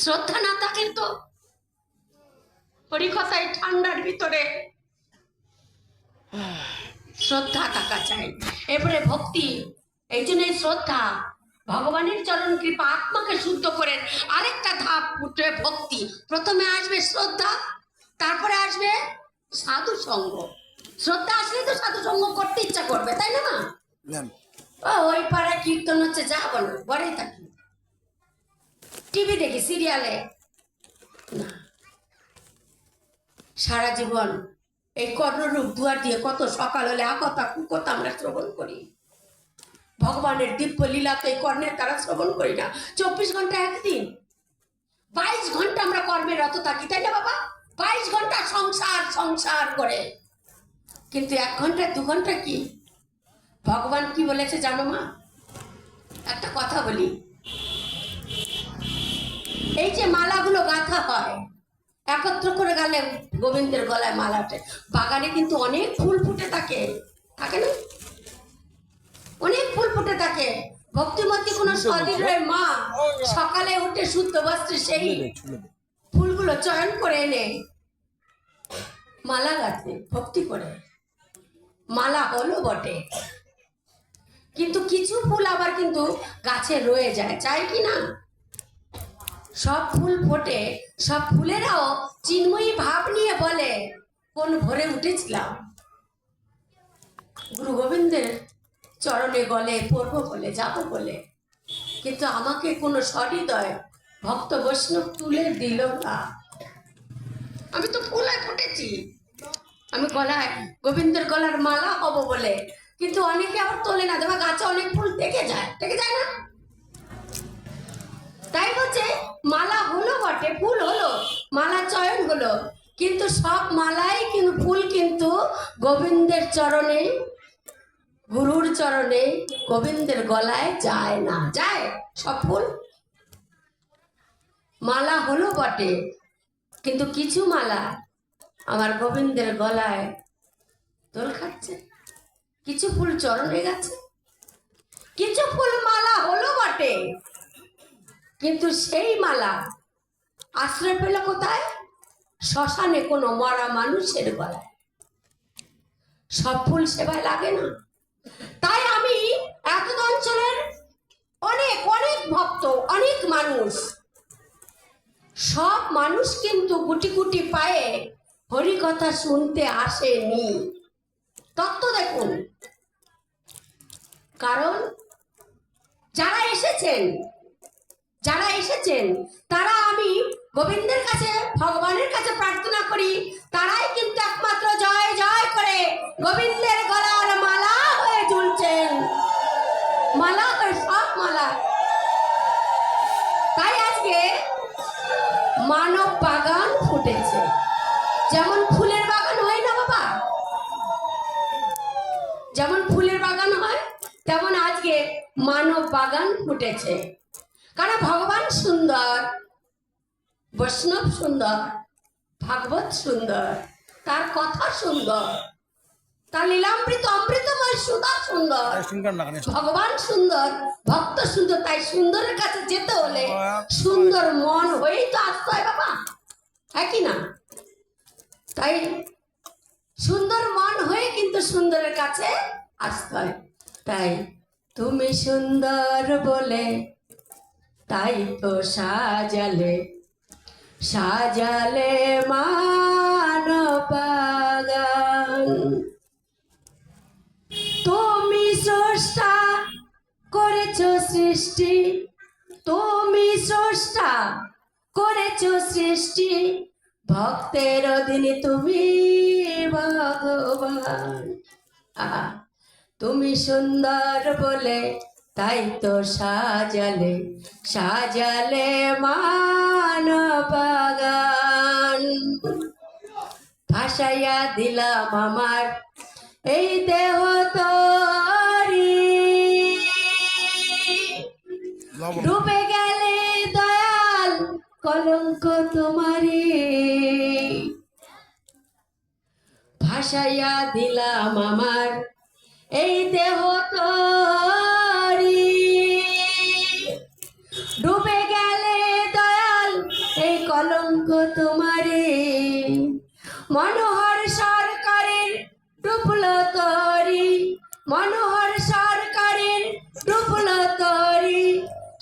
শ্রদ্ধা না থাকলে তো হরিকথায় ঠান্ডার ভিতরে শ্রদ্ধা থাকা চাই। এরপরে ভক্তি, এই জন্য শ্রদ্ধা, ভগবানের চরণ কৃপা আত্মাকে শুদ্ধ করেন। আরেকটা ধাপ উঠবে ভক্তি। প্রথমে আসবে শ্রদ্ধা, তারপরে আসবে সাধু সঙ্গ। শ্রদ্ধা আসলে তো সাধু সঙ্গ করতে ইচ্ছা করবে, তাই না? ওই পাড়ায় কীর্তন হচ্ছে, যা বলো ঘরেই থাকি, টিভি দেখি, সিরিয়ালে না। সারা জীবন এই কর্ণরূপ দুয়ার দিয়ে কত সকাল হলে আকথা কুকথা আমরা শ্রবণ করি। ভগবানের দিব্য লীলাতে এই কর্ণের দ্বারা শ্রবণ করি না। 24 ঘন্টা একদিন, 22 ঘন্টা আমরা কর্মে রত থাকি, তাই না বাবা? 22 ঘন্টা সংসার সংসার করে, কিন্তু 1 ঘন্টা 2 ঘন্টা কি ভগবান কি বলেছে জানো মা? একটা কথা বলি, এই যে মালাগুলো গাঁথা হয় একত্র করে গেলে গোবিন্দের গলায় মালা ওঠে। বাগানে কিন্তু অনেক ফুল ফুটে থাকে, থাকে না? অনেক ফুল ফুটে থাকে। ভক্তিমতী কোন সদীরের মা সকালে উঠে শুদ্ধ বস্ত্রে সেই ফুলগুলো চয়ন করে এনে মালা গাঁথে ভক্তি করে। মালা হলো বটে, কিন্তু কিছু ফুল আবার কিন্তু গাছে রয়ে যায়, চাই কি না? সব ফুল ফোটে, সব ফুলেরাও চিন্ময়ী ভাব নিয়ে বলে কোন ভোরে উঠেছিলাম গুরু গোবিন্দের চরণে গলে পড়বো বলে, যাবো বলে, কিন্তু আমাকে কোনো সহৃদয় ভক্ত বৈষ্ণব তুলে দিল না। আমি তো ফুলায় ফুটেছি, আমি গলায় গোবিন্দের গলার মালা হব বলে, কিন্তু অনেকে আবার তোলে না। দেখো গাছে অনেক ফুল থেকে যায়, থেকে যায় না? তাই বলছে মালা হলো বটে, ফুল হলো, মালা চয়ন হলো, কিন্তু সব মালাই কিন্তু ফুল কিন্তু গোবিন্দের চরণে, গুরুর চরণে, গোবিন্দের গলায় যায় না। যায় সব ফুল? মালা হলো বটে, কিন্তু কিছু মালা আমার গোবিন্দের গলায় দোল খাচ্ছে। কিছু ফুল চরণে গেছে, কিছু ফুল মালা হলো বটে, কিন্তু সেই মালা আশ্রয় পেল কোথায়? শ্মশানে কোনো মরা মানুষের গলায়। সব ফুল সেবায় লাগে না। তাই আমি এত অঞ্চলের অনেক অনেক ভক্ত, অনেক মানুষ, সব মানুষ কিন্তু গুটি গুটি পায়ে হরি কথা শুনতে আসেনি। তত্ত্ব দেখুন, কারণ যারা এসেছেন, যারা এসেছেন তারা আমি গোবিন্দের কাছে, ভগবানের কাছে প্রার্থনা করি, তারাই কিন্তু একমাত্র জয় জয় করে গোবিন্দের গলার মালা হয়ে ঝুলছেন। মালা হয়ে, সব মালা। তাই আজকে মানব বাগান ফুটেছে। যেমন ফুলের বাগান হয় না বাবা, যেমন ফুলের বাগান হয়, তেমন আজকে মানব বাগান ফুটেছে। কারণ ভগবান সুন্দর, বৈষ্ণব সুন্দর, ভাগবত সুন্দর, তার কথা সুন্দর, তার লীলামৃত অমৃতময় সুধা সুন্দর, ভগবান সুন্দর, ভক্ত সুন্দর। তাই সুন্দরের কাছে যেতে হলে সুন্দর মন হয়েই তো আসতে হয় বাবা, হ্যাঁ কি না? তাই সুন্দর মন হয়ে কিন্তু সুন্দরের কাছে আসতে হয়। তাই তুমি সুন্দর বলে তাই তো সাজালে, সাজালে মানব বাগান। তুমি স্রষ্টা করেছ সৃষ্টি, তুমি স্রষ্টা করেছ সৃষ্টি, ভক্তের অধীনে তুমি ভগবান। তুমি সুন্দর বলে তাই তো সাজালে, সাজালে মানব বাগান। ভাসাইয়া দিলাম আমার এই দেহ তরি, ডুবে গেলে দয়াল কলঙ্ক তোমারি। ভাসাইয়া দিলাম আমার এই দেহ তরি, ডুবে গেলে দয়াল কলঙ্ক তোমারে, মনোহর সরকারের ডুবলো তরি, মনোহর সরকারের ডুবলো তরি,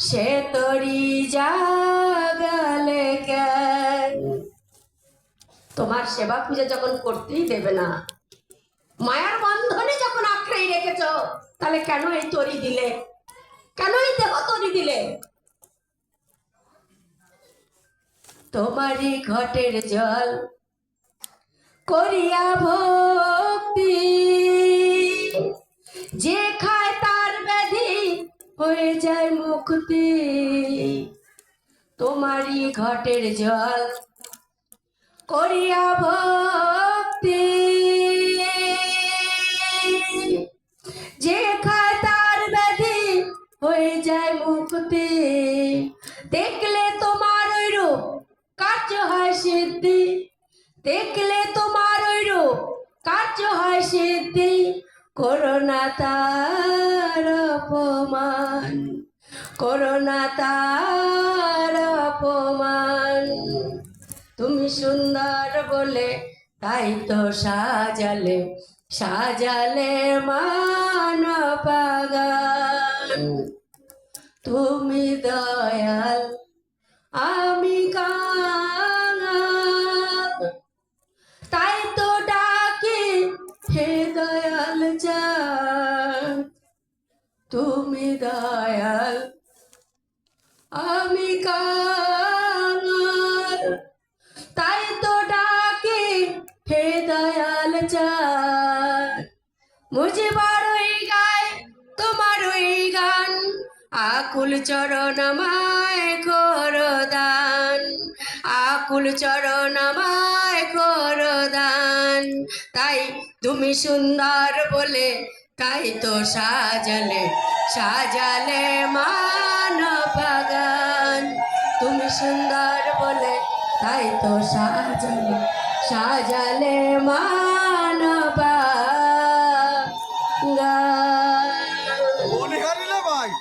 সে তরি জাগালে কেন? তোমার সেবা পূজা যখন করতেই দেবে না, মায়ার বন্ধনে যখন আঁকড়েই রেখেছ, তাহলে কেন এই তরি দিলে? কেন এই দেহ তরি দিলে? তোমারই ঘটের জল করিয়া ভক্তি, যে খায় তার ব্যাধি হয়ে যায় মুক্তি। তোমারই ঘটের জল করিয়া ভক্তি, যে খায় তার ব্যাধি হয়ে যায় মুক্তি। দেখলে তোমার ওই রূপ কার্য হয় সিদ্ধি, দেখলে তোমার ওই রূপ কার্য হয় সিদ্ধি। করোনা তার অপমান, করোনা তার অপমান। তুমি সুন্দর বলে তাই তো সাজালে, সাজালে মানবাগান। তুমি দয়াল আমি কাঙাল, তাই তো ডাকি হে দয়াল চাঁদ। তুমি দয়াল আমি কাঙাল, তাই তো ডাকি হে দয়াল চাঁদ। মুঝে বড়ই গায় তোমার ওই গান, আকুল চরণ আমায় করো দান, আকুল চরণ আমায় করো দান। তাই তুমি সুন্দর বলে তাই তো সাজালে, সাজালে মানবাগান। তুমি সুন্দর বলে তাই তো সাজালে, সাজালে মা